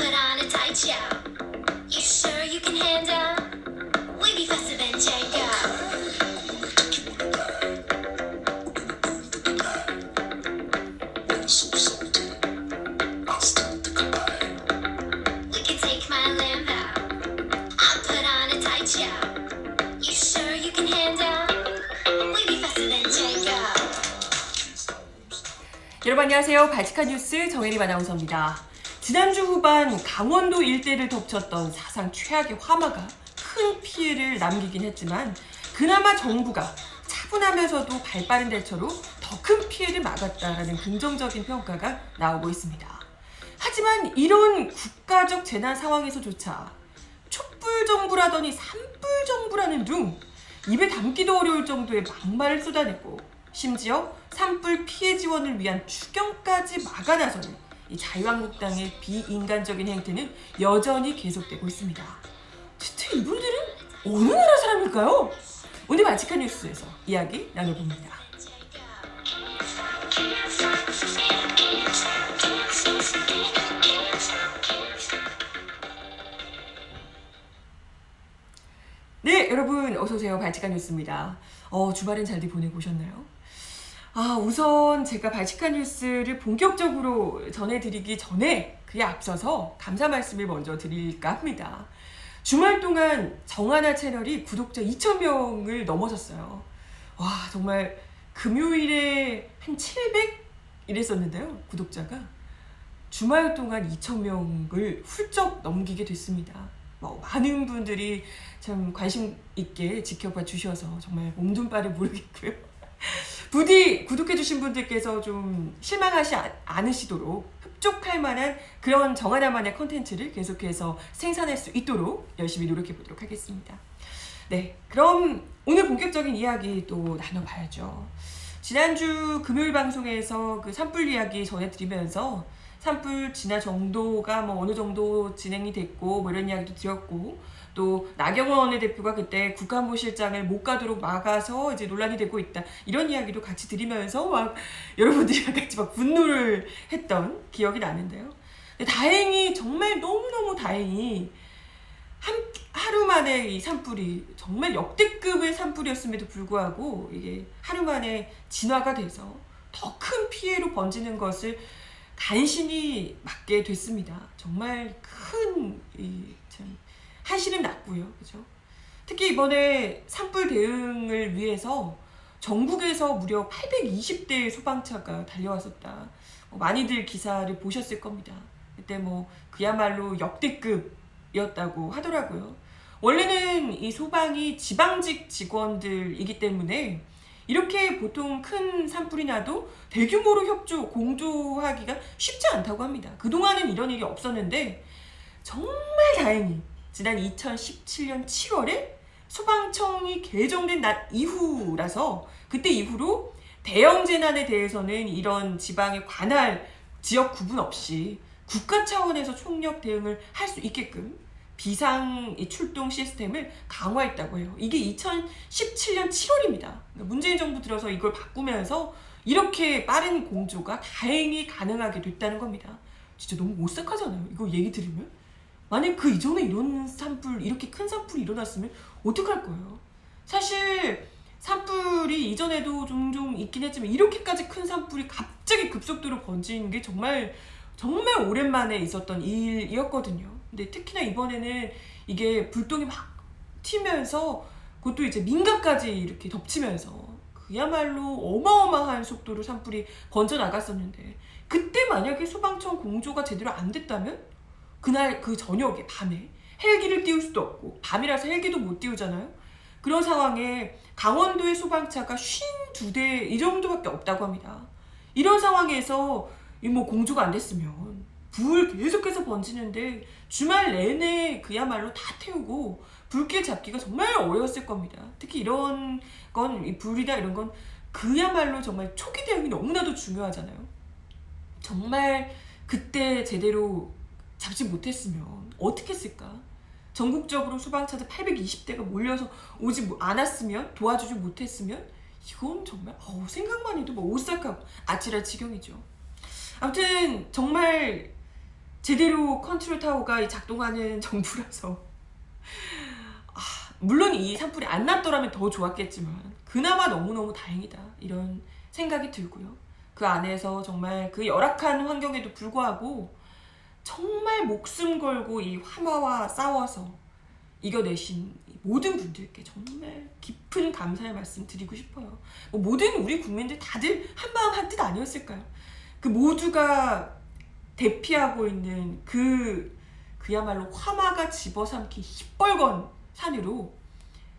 put on a tight show. You sure you can handle? We be faster than Django. We can take my Lambo. I'll put on a tight show. You sure you can handle? We be faster than Django. 여러분 안녕하세요. 발칙한 뉴스 정혜림 아나운서입니다. 지난주 후반 강원도 일대를 덮쳤던 사상 최악의 화마가 큰 피해를 남기긴 했지만 그나마 정부가 차분하면서도 발빠른 대처로 더 큰 피해를 막았다라는 긍정적인 평가가 나오고 있습니다. 하지만 이런 국가적 재난 상황에서조차 촛불 정부라더니 산불 정부라는 둥 입에 담기도 어려울 정도의 막말을 쏟아내고 심지어 산불 피해 지원을 위한 추경까지 막아 나서는 이 자유한국당의 비인간적인 행태는 여전히 계속되고 있습니다. 진짜 이분들은 어느 나라 사람일까요? 오늘 발칙한 뉴스에서 이야기 나눠봅니다. 네, 여러분 어서오세요. 발칙한 뉴스입니다. 주말엔 잘들 보내고 오셨나요? 우선 제가 발칙한 뉴스를 본격적으로 전해드리기 전에 그에 앞서서 감사 말씀을 먼저 드릴까 합니다. 주말 동안 정하나 채널이 구독자 2,000명을 넘어섰어요. 와, 정말 금요일에 한 700 이랬었는데요. 구독자가 주말 동안 2,000명을 훌쩍 넘기게 됐습니다. 많은 분들이 참 관심 있게 지켜봐 주셔서 정말 몸둘 바를 모르겠고요. 부디 구독해주신 분들께서 좀 실망하지 않으시도록 흡족할 만한 그런 정하나만의 컨텐츠를 계속해서 생산할 수 있도록 열심히 노력해 보도록 하겠습니다. 네, 그럼 오늘 본격적인 이야기 또 나눠봐야죠. 지난주 금요일 방송에서 그 산불 이야기 전해드리면서 산불 진화 정도가 어느 정도 진행이 됐고 이런 이야기도 드렸고 또 나경원 원내대표가 그때 국가안보실장을 못 가도록 막아서 이제 논란이 되고 있다 이런 이야기도 같이 드리면서 막 여러분들이랑 같이 막 분노를 했던 기억이 나는데요. 근데 다행히 정말 너무너무 다행히 하루 만에 이 산불이 정말 역대급의 산불이었음에도 불구하고 이게 하루 만에 진화가 돼서 더 큰 피해로 번지는 것을 간신히 막게 됐습니다. 정말 큰 한시름 났고요. 그죠? 특히 이번에 산불 대응을 위해서 전국에서 무려 820대의 소방차가 달려왔었다. 많이들 기사를 보셨을 겁니다. 그때 그야말로 역대급이었다고 하더라고요. 원래는 이 소방이 지방직 직원들이기 때문에 이렇게 보통 큰 산불이 나도 대규모로 공조하기가 쉽지 않다고 합니다. 그동안은 이런 일이 없었는데 정말 다행히 지난 2017년 7월에 소방청이 개정된 날 이후라서 그때 이후로 대형 재난에 대해서는 이런 지방에 관할 지역 구분 없이 국가 차원에서 총력 대응을 할 수 있게끔 비상 출동 시스템을 강화했다고 해요. 이게 2017년 7월입니다. 그러니까 문재인 정부 들어서 이걸 바꾸면서 이렇게 빠른 공조가 다행히 가능하게 됐다는 겁니다. 진짜 너무 오싹하잖아요. 이거 얘기 들으면. 만약 그 이전에 이런 산불, 이렇게 큰 산불이 일어났으면 어떡할 거예요? 사실 산불이 이전에도 종종 있긴 했지만 이렇게까지 큰 산불이 갑자기 급속도로 번지는 게 정말 오랜만에 있었던 일이었거든요. 근데 특히나 이번에는 이게 불똥이 막 튀면서 그것도 이제 민가까지 이렇게 덮치면서 그야말로 어마어마한 속도로 산불이 번져 나갔었는데 그때 만약에 소방청 공조가 제대로 안 됐다면 그날 그 저녁에 밤에 헬기를 띄울 수도 없고 밤이라서 헬기도 못 띄우잖아요. 그런 상황에 강원도의 소방차가 52대 이 정도밖에 없다고 합니다. 이런 상황에서 공조가 안 됐으면 불 계속해서 번지는데 주말 내내 그야말로 다 태우고 불길 잡기가 정말 어려웠을 겁니다. 특히 이런 건 이 불이나 이런 건 그야말로 정말 초기 대응이 너무나도 중요하잖아요. 정말 그때 제대로 잡지 못했으면 어떻게 했을까? 전국적으로 소방차들 820대가 몰려서 오지 않았으면 도와주지 못했으면 이건 정말 생각만 해도 오싹하고 아찔할 지경이죠. 아무튼 정말 제대로 컨트롤 타워가 작동하는 정부라서 물론 이 산불이 안 났더라면 더 좋았겠지만 그나마 너무너무 다행이다 이런 생각이 들고요. 그 안에서 정말 그 열악한 환경에도 불구하고 정말 목숨 걸고 이 화마와 싸워서 이겨내신 모든 분들께 정말 깊은 감사의 말씀 드리고 싶어요. 모든 우리 국민들 다들 한마음 한뜻 아니었을까요? 그 모두가 대피하고 있는 그야말로 화마가 집어삼킨 시뻘건 산으로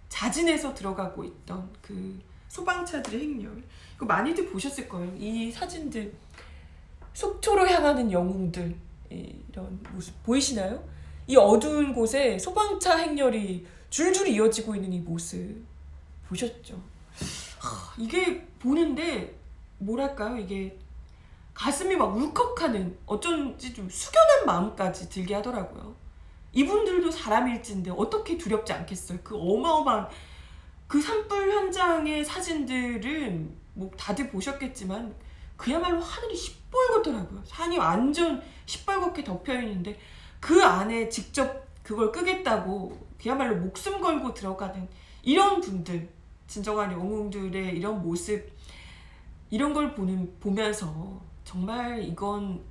자진해서 들어가고 있던 그 소방차들의 행렬, 이거 많이들 보셨을 거예요. 이 사진들, 속초로 향하는 영웅들, 이런 모습 보이시나요? 이 어두운 곳에 소방차 행렬이 줄줄이 이어지고 있는 이 모습 보셨죠? 이게 보는데 뭐랄까요? 이게 가슴이 막 울컥하는, 어쩐지 좀 숙연한 마음까지 들게 하더라고요. 이분들도 사람일진데 어떻게 두렵지 않겠어요? 그 어마어마한 그 산불 현장의 사진들은 뭐 다들 보셨겠지만 그야말로 하늘이 시뻘겋더라고요. 산이 완전 시뻘겋게 덮여있는데 그 안에 직접 그걸 끄겠다고 그야말로 목숨 걸고 들어가는 이런 분들, 진정한 영웅들의 이런 모습, 이런 걸 보면서 정말 이건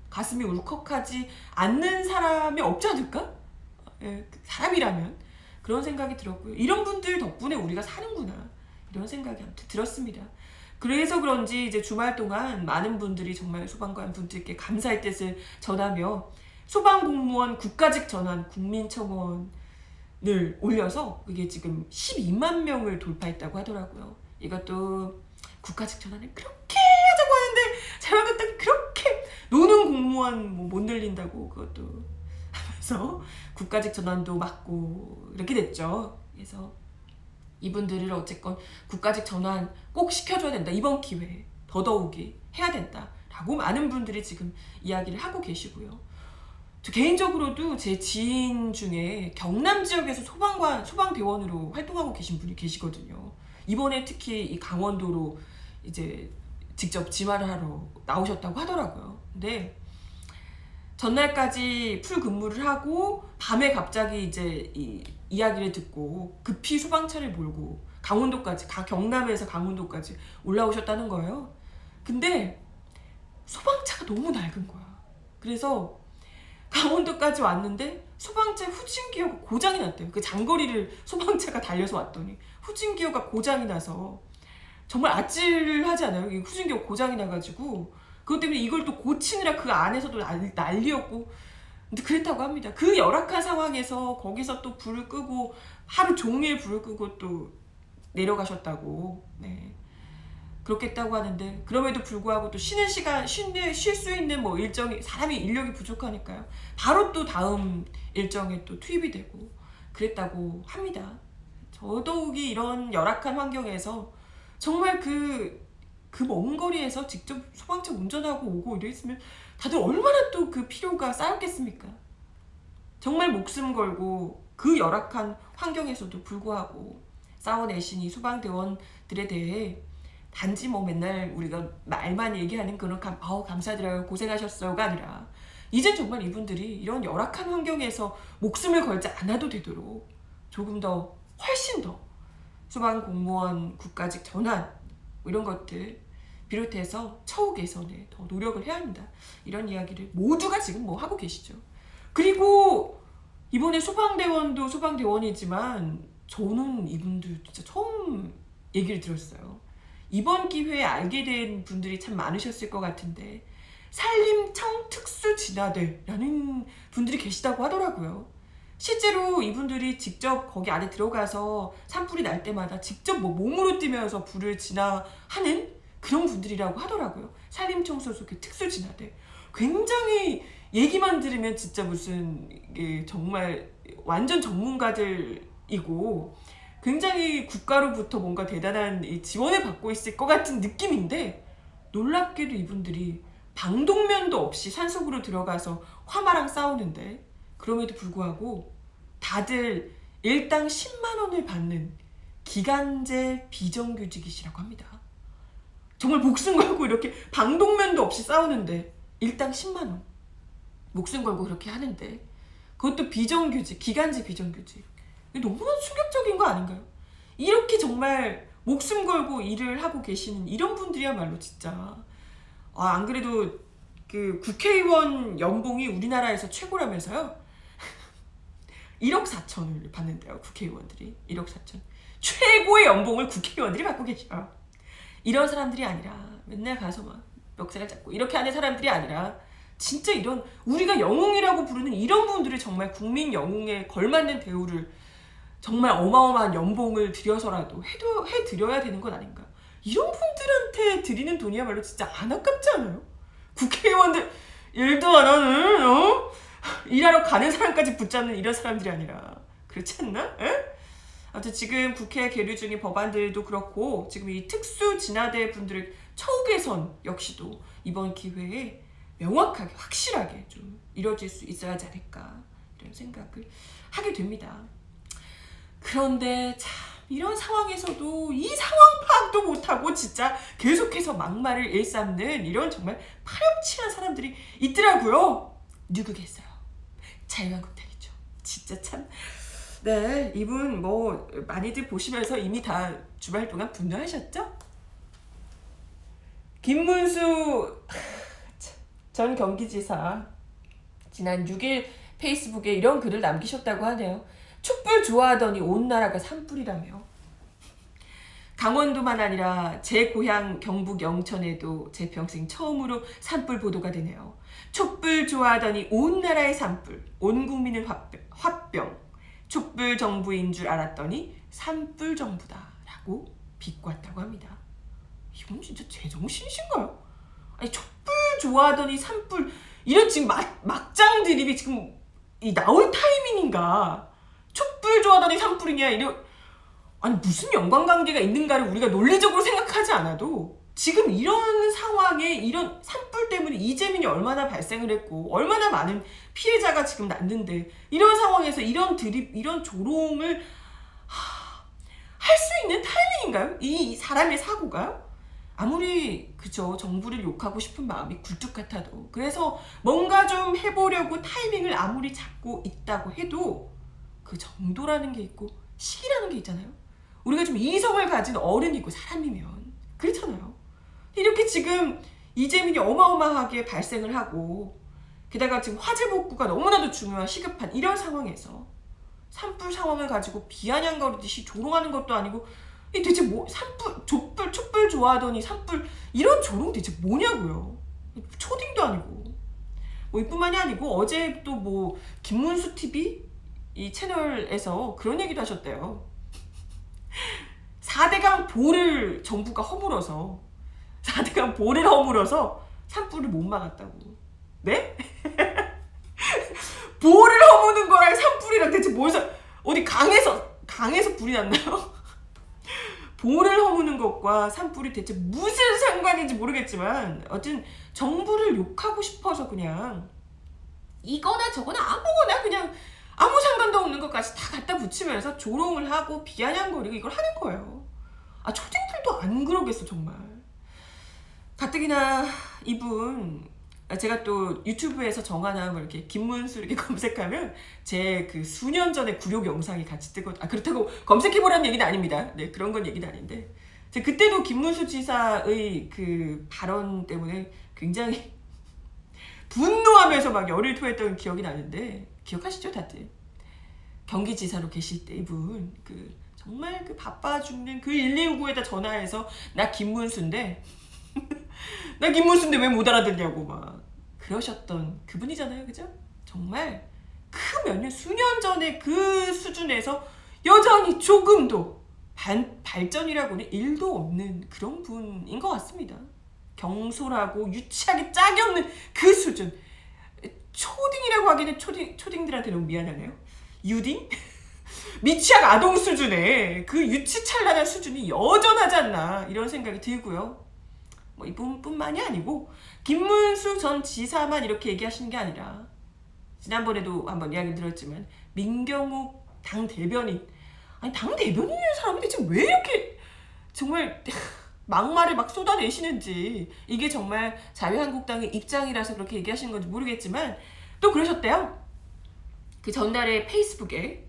가슴이 울컥하지 않는 사람이 없지 않을까? 사람이라면 그런 생각이 들었고요. 이런 분들 덕분에 우리가 사는구나 이런 생각이 아무튼 들었습니다. 그래서 그런지 이제 주말 동안 많은 분들이 정말 소방관 분들께 감사의 뜻을 전하며 소방공무원 국가직 전환 국민청원을 올려서 이게 지금 12만 명을 돌파했다고 하더라고요. 이것도 국가직 전환을 그렇게 하자고 하는데 잘못했다가 그렇게 노는 공무원 못 늘린다고 그것도 하면서 국가직 전환도 막고 이렇게 됐죠. 그래서 이분들을 어쨌건 국가직 전환 꼭 시켜줘야 된다. 이번 기회에 더더욱이 해야 된다라고 많은 분들이 지금 이야기를 하고 계시고요. 저 개인적으로도 제 지인 중에 경남 지역에서 소방대원으로 활동하고 계신 분이 계시거든요. 이번에 특히 이 강원도로 이제 직접 지마를 하러 나오셨다고 하더라고요. 근데 전날까지 풀 근무를 하고 밤에 갑자기 이제 이 이야기를 듣고 급히 소방차를 몰고 강원도까지, 경남에서 강원도까지 올라오셨다는 거예요. 근데 소방차가 너무 낡은 거야. 그래서 강원도까지 왔는데 소방차 후진기어가 고장이 났대요. 그 장거리를 소방차가 달려서 왔더니 후진기어가 고장이 나서 정말 아찔하지 않아요? 이 후진기어 고장이 나가지고 그것 때문에 이걸 또 고치느라 그 안에서도 난리였고, 근데 그랬다고 합니다. 그 열악한 상황에서 거기서 또 불을 끄고 하루 종일 불을 끄고 또 내려가셨다고. 네. 그렇겠다고 하는데 그럼에도 불구하고 또 쉬는 시간, 쉴 수 있는 뭐 일정이, 사람이 인력이 부족하니까요. 바로 또 다음 일정에 또 투입이 되고 그랬다고 합니다. 더더욱이 이런 열악한 환경에서 정말 그 먼 거리에서 직접 소방차 운전하고 오고 이랬으면 다들 얼마나 또 그 필요가 쌓였겠습니까? 정말 목숨 걸고 그 열악한 환경에서도 불구하고 싸워내신 이 소방대원들에 대해 단지 뭐 맨날 우리가 말만 얘기하는 그런 감사드려요, 고생하셨어요가 아니라 이젠 정말 이분들이 이런 열악한 환경에서 목숨을 걸지 않아도 되도록 조금 더 훨씬 더 소방공무원 국가직 전환 이런 것들 비롯해서 처우 개선에 더 노력을 해야 합니다. 이런 이야기를 모두가 지금 뭐 하고 계시죠. 그리고 이번에 소방대원도 소방대원이지만 저는 이분들 진짜 처음 얘기를 들었어요. 이번 기회에 알게 된 분들이 참 많으셨을 것 같은데 산림청 특수진화대라는 분들이 계시다고 하더라고요. 실제로 이분들이 직접 거기 안에 들어가서 산불이 날 때마다 직접 뭐 몸으로 뛰면서 불을 진화하는 그런 분들이라고 하더라고요. 산림청 소속의 특수진화대. 굉장히 얘기만 들으면 진짜 무슨 정말 완전 전문가들이고 굉장히 국가로부터 뭔가 대단한 지원을 받고 있을 것 같은 느낌인데 놀랍게도 이분들이 방독면도 없이 산속으로 들어가서 화마랑 싸우는데 그럼에도 불구하고 다들 일당 10만 원을 받는 기간제 비정규직이시라고 합니다. 정말 목숨 걸고 이렇게 방독면도 없이 싸우는데 일당 10만 원. 목숨 걸고 그렇게 하는데 그것도 비정규직, 기간제 비정규직. 너무나 충격적인 거 아닌가요? 이렇게 정말 목숨 걸고 일을 하고 계시는 이런 분들이야말로 진짜 안 그래도 그 국회의원 연봉이 우리나라에서 최고라면서요? 1억 4천을 받는데요. 국회의원들이 1억 4천. 최고의 연봉을 국회의원들이 받고 계셔요. 이런 사람들이 아니라 맨날 가서 막 멱살을 잡고 이렇게 하는 사람들이 아니라 진짜 이런 우리가 영웅이라고 부르는 이런 분들이 정말 국민 영웅에 걸맞는 대우를 정말 어마어마한 연봉을 들여서라도 해드려야 되는 건 아닌가. 이런 분들한테 드리는 돈이야말로 진짜 안 아깝지 않아요? 국회의원들 일도 안 하는 일하러 가는 사람까지 붙잡는 이런 사람들이 아니라 그렇지 않나? 에? 아무튼 지금 국회에 계류 중인 법안들도 그렇고 지금 이 특수 진화대 분들의 처우 개선 역시도 이번 기회에 명확하게 확실하게 좀 이루어질 수 있어야 하지 않을까 이런 생각을 하게 됩니다. 그런데 참 이런 상황에서도 이 상황 파악도 못하고 진짜 계속해서 막말을 일삼는 이런 정말 파렴치한 사람들이 있더라고요. 누구겠어요? 자유한국당이죠. 진짜 참. 네, 이분 뭐 많이들 보시면서 이미 다 주말 동안 분노하셨죠? 김문수 전 경기지사 지난 6일 페이스북에 이런 글을 남기셨다고 하네요. 촛불 좋아하더니 온 나라가 산불이라며. 강원도만 아니라 제 고향 경북 영천에도 제 평생 처음으로 산불 보도가 되네요. 촛불 좋아하더니 온 나라의 산불, 온 국민은 화병. 촛불 정부인 줄 알았더니 산불 정부다 라고 비꼬았다고 합니다. 이건 진짜 제정신이신가요? 아니 촛불 좋아하더니 산불 이런 지금 막장 드립이 지금 나올 타이밍인가. 촛불 좋아하더니 산불이냐 아니 무슨 연관관계가 있는가를 우리가 논리적으로 생각하지 않아도 지금 이런 상황에 이런 산불 때문에 이재민이 얼마나 발생을 했고 얼마나 많은 피해자가 지금 났는데 이런 상황에서 이런 드립 이런 조롱을 할 수 있는 타이밍인가요? 이 사람의 사고가? 아무리 그죠 정부를 욕하고 싶은 마음이 굴뚝 같아도 그래서 뭔가 좀 해보려고 타이밍을 아무리 잡고 있다고 해도 그 정도라는 게 있고 시기라는 게 있잖아요. 우리가 좀 이성을 가진 어른이고 사람이면 그렇잖아요. 이렇게 지금 이재민이 어마어마하게 발생을 하고 게다가 지금 화재 복구가 너무나도 중요한 시급한 이런 상황에서 산불 상황을 가지고 비아냥거리듯이 조롱하는 것도 아니고 이 대체 뭐 촛불 좋아하더니 산불 이런 조롱 대체 뭐냐고요. 초딩도 아니고 뭐 이뿐만이 아니고 어제 또 뭐 김문수 TV 이 채널에서 그런 얘기도 하셨대요. 4대강 보를 정부가 허물어서 4대강 보를 허물어서 산불을 못 막았다고. 네? 보를 허무는 거랑 산불이랑 대체 어디 강에서 불이 났나요? 보를 허무는 것과 산불이 대체 무슨 상관인지 모르겠지만 어쨌든 정부를 욕하고 싶어서 그냥 이거나 저거나 아무거나 그냥 아무 상관도 없는 것까지 다 갖다 붙이면서 조롱을 하고 비아냥거리고 이걸 하는 거예요. 초딩들도 안 그러겠어 정말. 가뜩이나 이분 제가 또 유튜브에서 정하나 뭐 이렇게 김문수 이렇게 검색하면 제 그 수년 전에 굴욕 영상이 같이 뜨거든요. 그렇다고 검색해보라는 얘기는 아닙니다. 네, 그런 건 얘기는 아닌데 그때도 김문수 지사의 그 발언 때문에 굉장히 분노하면서 막 열을 토했던 기억이 나는데 기억하시죠 다들? 경기지사로 계실 때 이분 정말 바빠 죽는 1259에다 전화해서 나 김문수인데 나 김문수인데 왜 못 알아듣냐고 막 그러셨던 그분이잖아요. 그죠? 정말 몇 년 수년 전에 그 수준에서 여전히 조금도 발전이라고는 1도 없는 그런 분인 것 같습니다. 경솔하고 유치하게 짝이 없는 그 수준. 초딩이라고 하기는 초딩들한테 너무 미안하네요. 유딩? 미취학 아동 수준의 그 유치찬란한 수준이 여전하지 않나 이런 생각이 들고요. 뭐 이분뿐만이 아니고 김문수 전 지사만 이렇게 얘기하시는 게 아니라 지난번에도 한번 이야기를 들었지만 민경욱 당 대변인 당 대변인이라는 사람이 대체 왜 이렇게 정말 막말을 막 쏟아내시는지 이게 정말 자유한국당의 입장이라서 그렇게 얘기하시는 건지 모르겠지만 또 그러셨대요. 그 전날에 페이스북에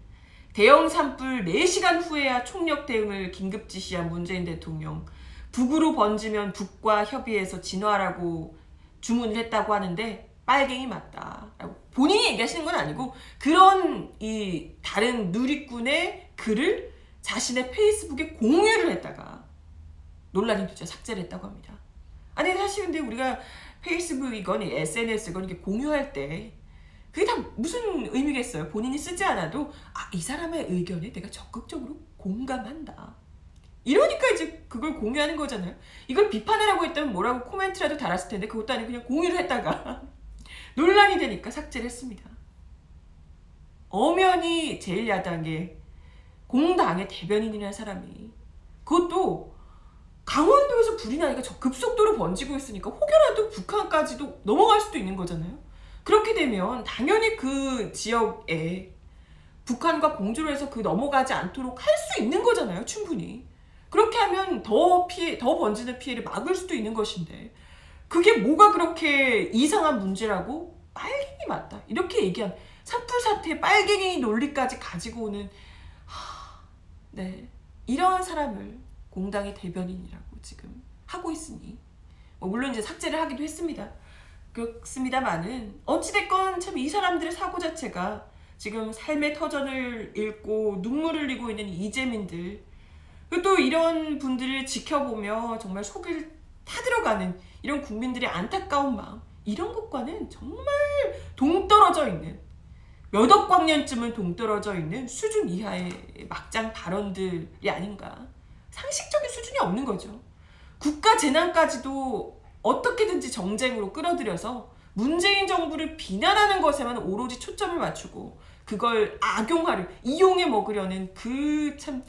대형 산불 4시간 후에야 총력 대응을 긴급 지시한 문재인 대통령. 북으로 번지면 북과 협의해서 진화하라고 주문을 했다고 하는데 빨갱이 맞다. 본인이 얘기하시는 건 아니고 그런 이 다른 누리꾼의 글을 자신의 페이스북에 공유를 했다가 논란이 되자 삭제를 했다고 합니다. 아니 사실 근데 우리가 페이스북이건 SNS건 이렇게 공유할 때 그게 다 무슨 의미겠어요? 본인이 쓰지 않아도 이 사람의 의견에 내가 적극적으로 공감한다. 이러니까 이제 그걸 공유하는 거잖아요. 이걸 비판하라고 했다면 뭐라고 코멘트라도 달았을 텐데 그것도 아니고 그냥 공유를 했다가 논란이 되니까 삭제를 했습니다. 엄연히 제1야당의 공당의 대변인이라는 사람이 그것도 강원도에서 불이 나니까 저 급속도로 번지고 있으니까 혹여라도 북한까지도 넘어갈 수도 있는 거잖아요. 그렇게 되면 당연히 그 지역에 북한과 공조를 해서 그 넘어가지 않도록 할 수 있는 거잖아요. 충분히. 그렇게 하면 더 번지는 피해를 막을 수도 있는 것인데 그게 뭐가 그렇게 이상한 문제라고 빨갱이 맞다. 이렇게 얘기한 산불 사태에 빨갱이 논리까지 가지고 오는 네 이런 사람을 공당의 대변인이라고 지금 하고 있으니 물론 이제 삭제를 하기도 했습니다. 그렇습니다만은 어찌됐건 참 이 사람들의 사고 자체가 지금 삶의 터전을 잃고 눈물을 흘리고 있는 이재민들 또 이런 분들을 지켜보며 정말 속을 타들어가는 이런 국민들의 안타까운 마음 이런 것과는 정말 동떨어져 있는 몇억 광년쯤은 동떨어져 있는 수준 이하의 막장 발언들이 아닌가. 상식적인 수준이 없는 거죠. 국가 재난까지도 어떻게든지 정쟁으로 끌어들여서 문재인 정부를 비난하는 것에만 오로지 초점을 맞추고 그걸 이용해 먹으려는 그 참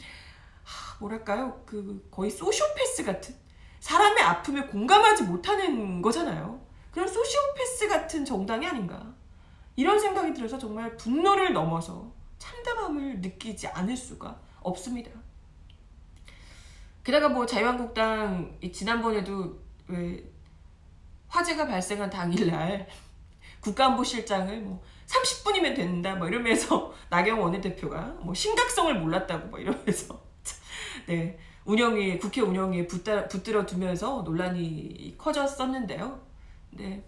뭐랄까요? 그 거의 소시오패스 같은 사람의 아픔에 공감하지 못하는 거잖아요. 그런 소시오패스 같은 정당이 아닌가. 이런 생각이 들어서 정말 분노를 넘어서 참담함을 느끼지 않을 수가 없습니다. 게다가 뭐 자유한국당 지난번에도 왜 화재가 발생한 당일날 국가안보실장을 뭐 30분이면 된다 뭐 이러면서 나경원 원내대표가 뭐 심각성을 몰랐다고 뭐 이러면서 네 국회 운영위에 붙들어 두면서 논란이 커졌었는데요. 네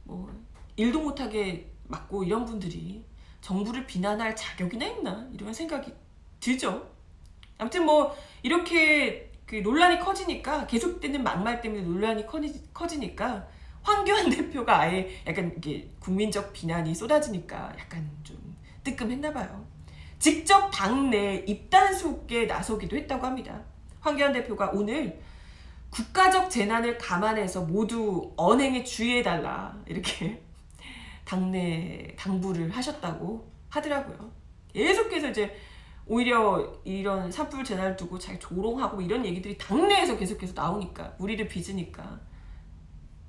뭐 일도 못하게 맞고 이런 분들이 정부를 비난할 자격이나 있나 이런 생각이 들죠. 아무튼 뭐 이렇게 그 논란이 커지니까 계속되는 막말 때문에 논란이 커지니까 황교안 대표가 아예 약간 이게 국민적 비난이 쏟아지니까 약간 좀 뜨끔했나 봐요. 직접 당내 입단속에 나서기도 했다고 합니다. 황교안 대표가 오늘 국가적 재난을 감안해서 모두 언행에 주의해달라 이렇게 당내 당부를 하셨다고 하더라고요. 계속해서 이제 오히려 이런 산불 재난을 두고 잘 조롱하고 이런 얘기들이 당내에서 계속해서 나오니까 우리를 빚으니까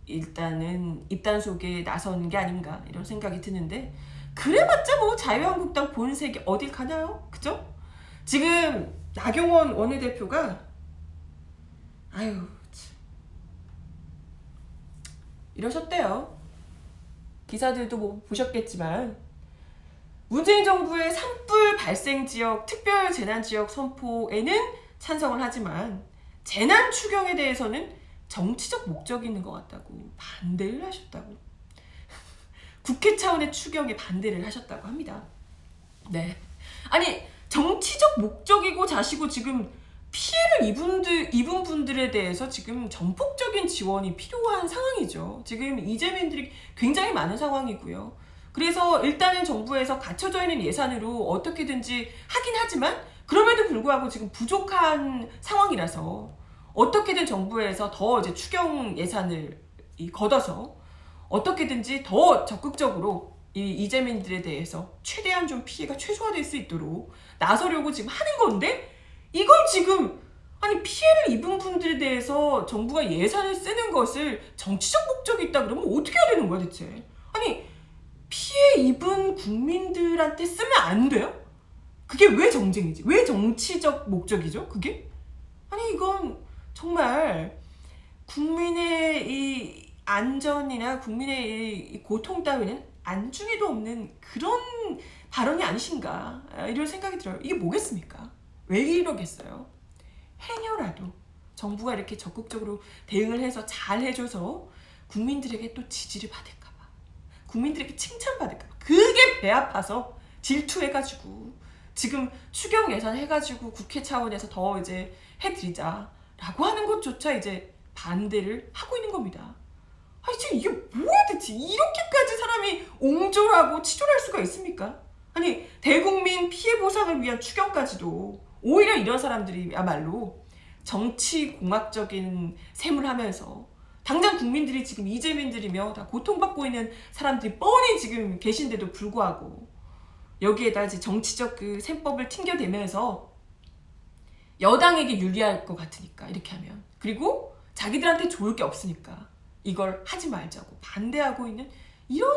일단은 입단속에 나선 게 아닌가 이런 생각이 드는데 그래봤자 뭐 자유한국당 본색이 어딜 가나요? 그죠? 지금 나경원 원내대표가 이러셨대요. 기사들도 뭐 보셨겠지만 문재인 정부의 산불 발생 지역 특별 재난 지역 선포에는 찬성을 하지만 재난 추경에 대해서는 정치적 목적이 있는 것 같다고 반대를 하셨다고. 국회 차원의 추경에 반대를 하셨다고 합니다. 네. 아니 정치적 목적이고 자시고 지금 피해를 입은 분들에 대해서 지금 전폭적인 지원이 필요한 상황이죠. 지금 이재민들이 굉장히 많은 상황이고요. 그래서 일단은 정부에서 갖춰져 있는 예산으로 어떻게든지 하긴 하지만 그럼에도 불구하고 지금 부족한 상황이라서 어떻게든 정부에서 더 이제 추경 예산을 걷어서 어떻게든지 더 적극적으로 이 이재민들에 대해서 최대한 좀 피해가 최소화될 수 있도록 나서려고 지금 하는 건데 이걸 지금 아니 피해를 입은 분들에 대해서 정부가 예산을 쓰는 것을 정치적 목적이 있다 그러면 어떻게 해야 되는 거야 대체? 아니 피해 입은 국민들한테 쓰면 안 돼요? 그게 왜 정쟁이지? 왜 정치적 목적이죠? 그게? 아니 이건 정말 국민의 이 안전이나 국민의 이 고통 따위는 안중에도 없는 그런 발언이 아니신가 이런 생각이 들어요. 이게 뭐겠습니까? 왜 이러겠어요? 행여라도 정부가 이렇게 적극적으로 대응을 해서 잘 해줘서 국민들에게 또 지지를 받을까봐, 국민들에게 칭찬받을까봐, 그게 배 아파서 질투해가지고 지금 추경 예산 해가지고 국회 차원에서 더 이제 해드리자라고 하는 것조차 이제 반대를 하고 있는 겁니다. 아니 지금 이게 뭐야 대체, 이렇게까지 사람이 옹졸하고 치졸할 수가 있습니까? 아니 대국민 피해 보상을 위한 추경까지도 오히려 이런 사람들이야말로 정치공학적인 셈을 하면서 당장 국민들이 지금 이재민들이며 다 고통받고 있는 사람들이 뻔히 지금 계신데도 불구하고 여기에다 이제 정치적 그 셈법을 튕겨대면서 여당에게 유리할 것 같으니까 이렇게 하면, 그리고 자기들한테 좋을 게 없으니까 이걸 하지 말자고 반대하고 있는 이런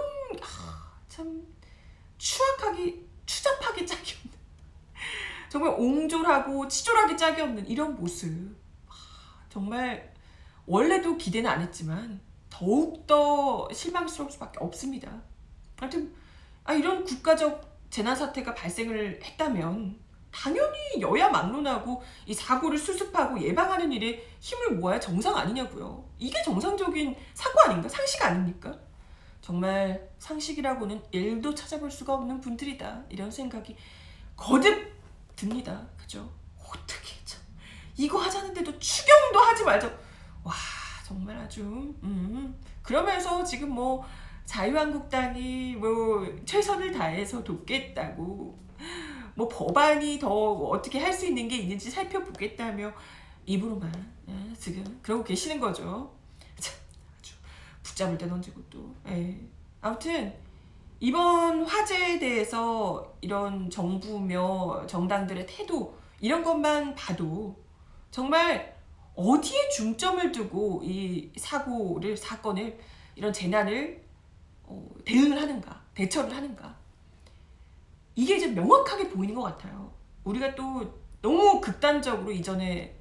참 추잡하기 짝이 없는, 정말 옹졸하고 치졸하기 짝이 없는 이런 모습, 정말 원래도 기대는 안 했지만 더욱더 실망스러울 수밖에 없습니다. 하여튼 이런 국가적 재난사태가 발생을 했다면 당연히 여야 막론하고 이 사고를 수습하고 예방하는 일에 힘을 모아야 정상 아니냐고요. 이게 정상적인 사고 아닌가? 상식 아닙니까? 정말 상식이라고는 1도 찾아볼 수가 없는 분들이다, 이런 생각이 거듭 듭니다. 그죠? 어떻게 참 이거 하자는데도 추경도 하지 말자. 와 정말 아주 그러면서 지금 뭐 자유한국당이 뭐 최선을 다해서 돕겠다고, 뭐 법안이 더 어떻게 할 수 있는 게 있는지 살펴보겠다며 입으로만 지금 그러고 계시는 거죠. 참, 아주 붙잡을 때 던지고 또. 아무튼 이번 화제에 대해서 이런 정부며 정당들의 태도 이런 것만 봐도 정말 어디에 중점을 두고 이 사건을 이런 재난을 대응을 하는가, 대처를 하는가, 이게 이제 명확하게 보이는 것 같아요. 우리가 또 너무 극단적으로 이전에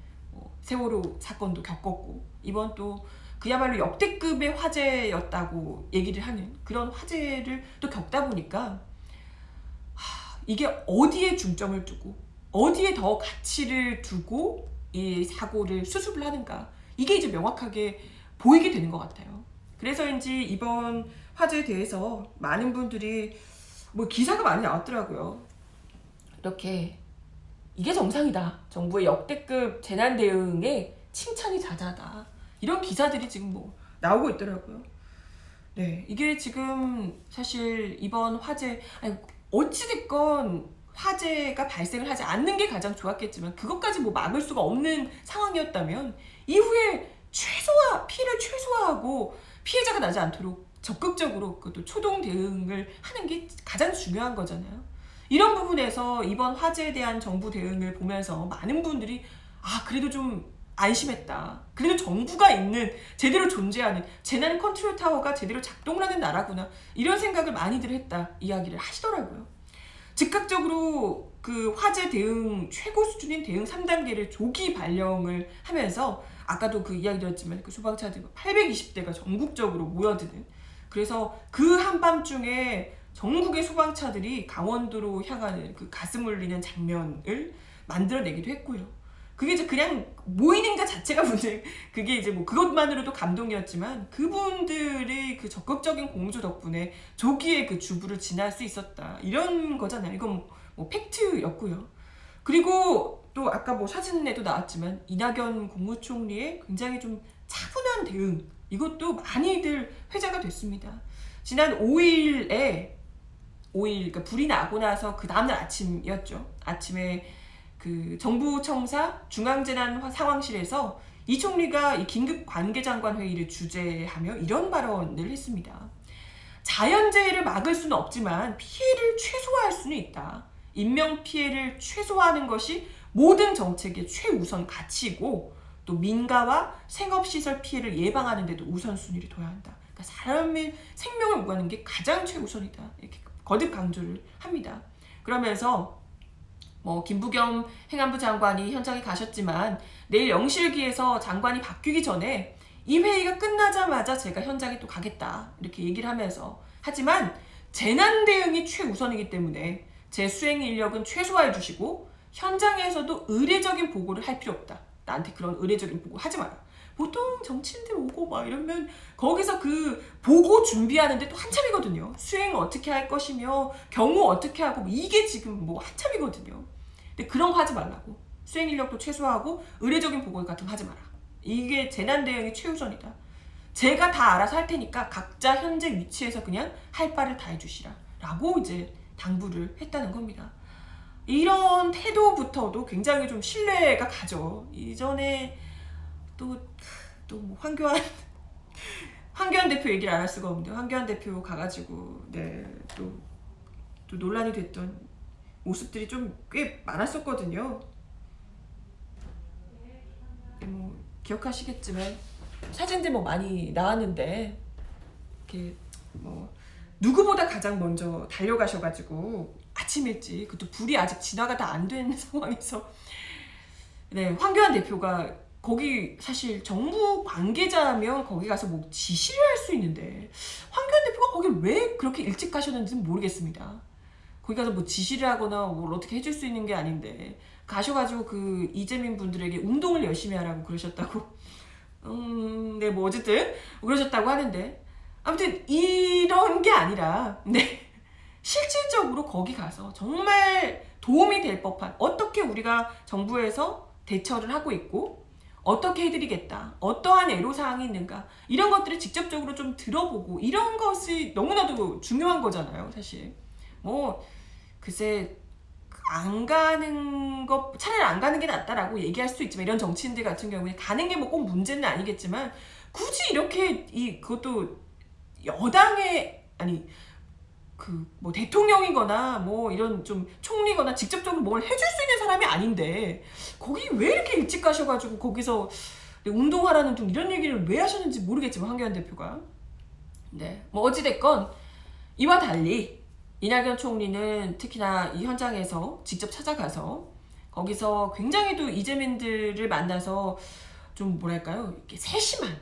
세월호 사건도 겪었고 이번 또 그야말로 역대급의 화제였다고 얘기를 하는 그런 화제를 또 겪다 보니까 이게 어디에 중점을 두고 어디에 더 가치를 두고 이 사고를 수습을 하는가, 이게 이제 명확하게 보이게 되는 것 같아요. 그래서인지 이번 화제에 대해서 많은 분들이 뭐 기사가 많이 나왔더라고요. 이렇게 이게 정상이다, 정부의 역대급 재난 대응에 칭찬이 자자하다, 이런 기사들이 지금 뭐 나오고 있더라고요. 네, 이게 지금 사실 이번 화제, 어찌됐건 화재가 발생을 하지 않는 게 가장 좋았겠지만 그것까지 뭐 막을 수가 없는 상황이었다면 이후에 피해를 최소화하고 피해자가 나지 않도록 적극적으로 그것도 초동 대응을 하는 게 가장 중요한 거잖아요. 이런 부분에서 이번 화재에 대한 정부 대응을 보면서 많은 분들이 그래도 좀 안심했다, 그래도 정부가 있는, 제대로 존재하는 재난 컨트롤 타워가 제대로 작동을 하는 나라구나, 이런 생각을 많이들 했다 이야기를 하시더라고요. 즉각적으로 그 화재 대응 최고 수준인 대응 3단계를 조기 발령을 하면서 아까도 그 이야기 드렸지만 그 소방차들 820대가 전국적으로 모여드는, 그래서 그 한밤중에 전국의 소방차들이 강원도로 향하는 그 가슴 울리는 장면을 만들어내기도 했고요. 그게 이제 그냥 모이는 것 자체가 문제, 그게 이제 뭐 그것만으로도 감동이었지만 그분들의 그 적극적인 공조 덕분에 조기에 그 주부를 지날 수 있었다, 이런 거잖아요. 이건 뭐 팩트였고요. 그리고 또 아까 뭐 사진에도 나왔지만 이낙연 국무총리의 굉장히 좀 차분한 대응, 이것도 많이들 회자가 됐습니다. 지난 5일에 그러니까 불이 나고 나서 그 다음날 아침이었죠. 아침에 그 정부 청사 중앙재난상황실에서 이 총리가 이 긴급 관계장관 회의를 주재하며 이런 발언을 했습니다. 자연재해를 막을 수는 없지만 피해를 최소화할 수는 있다. 인명피해를 최소화하는 것이 모든 정책의 최우선 가치이고 또 민가와 생업시설 피해를 예방하는 데도 우선순위를 둬야 한다. 그러니까 사람의 생명을 구하는 게 가장 최우선이다, 이렇게 거듭 강조를 합니다. 그러면서 뭐 김부겸 행안부 장관이 현장에 가셨지만 내일 영실기에서 장관이 바뀌기 전에 이 회의가 끝나자마자 제가 현장에 또 가겠다, 이렇게 얘기를 하면서, 하지만 재난 대응이 최우선이기 때문에 제 수행 인력은 최소화해 주시고 현장에서도 의례적인 보고를 할 필요 없다. 나한테 그런 의례적인 보고 하지 마라. 보통 정치인들 오고 막 이러면 거기서 그 보고 준비하는데 또 한참이거든요. 수행 어떻게 할 것이며 경우 어떻게 하고 이게 지금 뭐 한참이거든요. 근데 그런 거 하지 말라고. 수행 인력도 최소화하고 의례적인 보고 같은 거 하지 마라. 이게 재난 대응이 최우선이다. 제가 다 알아서 할 테니까 각자 현재 위치에서 그냥 할 바를 다 해주시라 라고 이제 당부를 했다는 겁니다. 이런 태도부터도 굉장히 좀 신뢰가 가죠. 이전에 또 뭐 황교안 대표 얘기를 안 할 수가 없는데 황교안 대표 가가지고 또 논란이 됐던 모습들이 좀 꽤 많았었거든요. 뭐 기억하시겠지만 사진들 뭐 많이 나왔는데 이렇게 뭐 누구보다 가장 먼저 달려가셔가지고 아침 일찍 그것도 불이 아직 진화가 다 안 된 상황에서 황교안 대표가 거기 사실 정부 관계자면 거기 가서 뭐 지시를 할 수 있는데 황교안 대표가 거기 왜 그렇게 일찍 가셨는지는 모르겠습니다. 거기 가서 뭐 지시를 하거나 뭘 어떻게 해줄 수 있는 게 아닌데 가셔가지고 그 이재민 분들에게 운동을 열심히 하라고 그러셨다고 뭐 어쨌든 그러셨다고 하는데 아무튼 이런 게 아니라 실질적으로 거기 가서 정말 도움이 될 법한 어떻게 우리가 정부에서 대처를 하고 있고 어떻게 해드리겠다 어떠한 애로사항이 있는가 이런 것들을 직접적으로 좀 들어보고 이런 것이 너무나도 중요한 거잖아요. 사실 뭐 글쎄 안 가는 것 차라리 안 가는 게 낫다라고 얘기할 수도 있지만 이런 정치인들 같은 경우에 가는 게 뭐 꼭 문제는 아니겠지만 굳이 이렇게 그것도 여당의 아니 그 뭐 대통령이거나 뭐 이런 좀 총리거나 직접적으로 뭘 해줄 수 있는 사람이 아닌데 거기 왜 이렇게 일찍 가셔가지고 거기서 운동하라는 둥 이런 얘기를 왜 하셨는지 모르겠지만 황교안 대표가 뭐 어찌됐건 이와 달리 이낙연 총리는 특히나 이 현장에서 직접 찾아가서 거기서 굉장히 또 이재민들을 만나서 좀 뭐랄까요 이렇게 세심한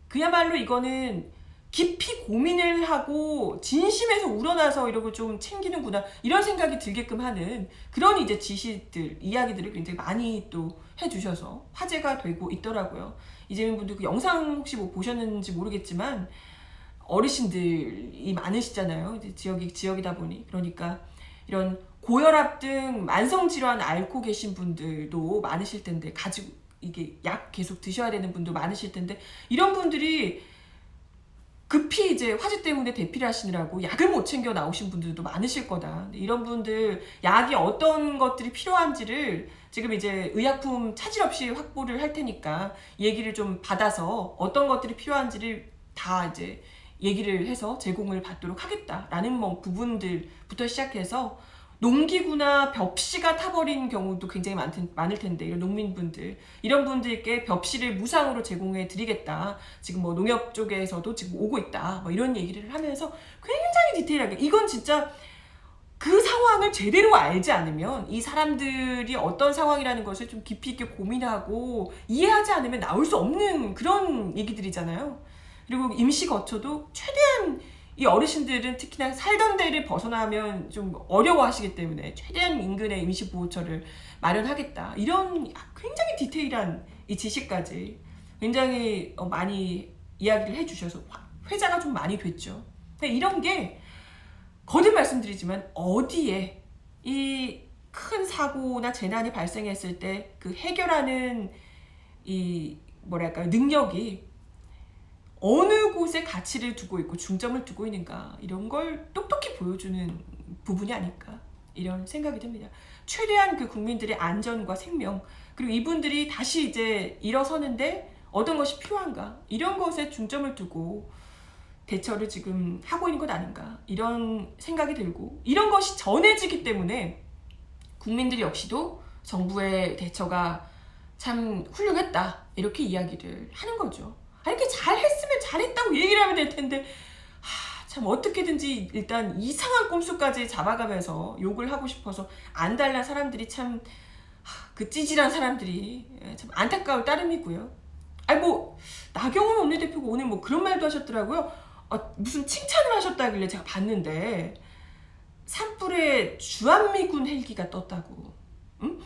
그야말로 이거는 깊이 고민을 하고 진심에서 우러나서 이러고 좀 챙기는구나 이런 생각이 들게끔 하는 그런 이제 지시들 이야기들을 굉장히 많이 또 해주셔서 화제가 되고 있더라고요. 이재민 분들 그 영상 혹시 뭐 보셨는지 모르겠지만 어르신들이 많으시잖아요. 이제 지역이다 보니 그러니까 이런 고혈압 등 만성 질환 앓고 계신 분들도 많으실 텐데 가지고 이게 약 계속 드셔야 되는 분도 많으실 텐데 이런 분들이 급히 이제 화재 때문에 대피를 하시느라고 약을 못 챙겨 나오신 분들도 많으실 거다. 이런 분들 약이 어떤 것들이 필요한지를 지금 이제 의약품 차질 없이 확보를 할 테니까 얘기를 좀 받아서 어떤 것들이 필요한지를 다 이제 얘기를 해서 제공을 받도록 하겠다라는 뭐 부분들부터 시작해서 농기구나 벽시가 타버린 경우도 굉장히 많을 텐데 이런 농민분들 이런 분들께 벽시를 무상으로 제공해 드리겠다. 지금 뭐 농협 쪽에서도 지금 오고 있다. 뭐 이런 얘기를 하면서 굉장히 디테일하게 이건 진짜 그 상황을 제대로 알지 않으면 이 사람들이 어떤 상황이라는 것을 좀 깊이 있게 고민하고 이해하지 않으면 나올 수 없는 그런 얘기들이잖아요. 그리고 임시 거처도 최대한 이 어르신들은 특히나 살던 데를 벗어나면 좀 어려워하시기 때문에 최대한 인근의 임시보호처를 마련하겠다. 이런 굉장히 디테일한 이 지시까지 굉장히 많이 이야기를 해주셔서 회자가 좀 많이 됐죠. 근데 이런 게 거듭 말씀드리지만 어디에 이 큰 사고나 재난이 발생했을 때 그 해결하는 이 뭐랄까요 능력이 어느 곳에 가치를 두고 있고 중점을 두고 있는가 이런 걸 똑똑히 보여주는 부분이 아닐까 이런 생각이 듭니다. 최대한 그 국민들의 안전과 생명 그리고 이분들이 다시 이제 일어서는데 어떤 것이 필요한가 이런 것에 중점을 두고 대처를 지금 하고 있는 것 아닌가 이런 생각이 들고 이런 것이 전해지기 때문에 국민들 역시도 정부의 대처가 참 훌륭했다 이렇게 이야기를 하는 거죠. 이렇게 잘했으면 잘했다고 얘기를 하면 될 텐데 참 어떻게든지 일단 이상한 꼼수까지 잡아가면서 욕을 하고 싶어서 안달난 사람들이 참 그 찌질한 사람들이 참 안타까울 따름이고요. 뭐 나경원 원내대표가 오늘 뭐 그런 말도 하셨더라고요. 무슨 칭찬을 하셨다길래 제가 봤는데 산불에 주한미군 헬기가 떴다고. 응?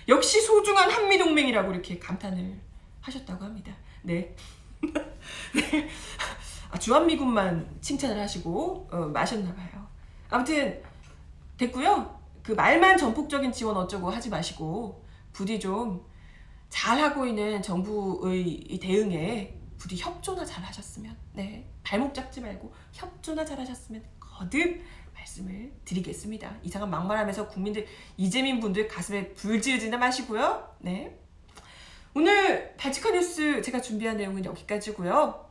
역시 소중한 한미동맹이라고 이렇게 감탄을 하셨다고 합니다. 네. 네. 주한미군만 칭찬을 하시고 마셨나 봐요. 아무튼 됐고요. 그 말만 전폭적인 지원 어쩌고 하지 마시고 부디 좀 잘하고 있는 정부의 이 대응에 부디 협조나 잘하셨으면, 네, 발목 잡지 말고 협조나 잘하셨으면 거듭 말씀을 드리겠습니다. 이상한 막말하면서 국민들, 이재민 분들 가슴에 불 지르지나 마시고요. 네, 오늘 발칙한 뉴스 제가 준비한 내용은 여기까지고요.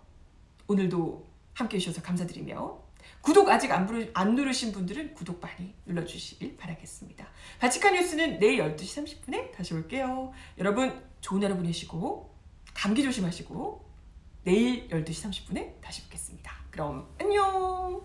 오늘도 함께해 주셔서 감사드리며 구독 아직 안 누르신 분들은 구독 많이 눌러주시길 바라겠습니다. 발칙한 뉴스는 내일 12시 30분에 다시 올게요. 여러분 좋은 하루 보내시고 감기 조심하시고 내일 12시 30분에 다시 뵙겠습니다. 그럼 안녕.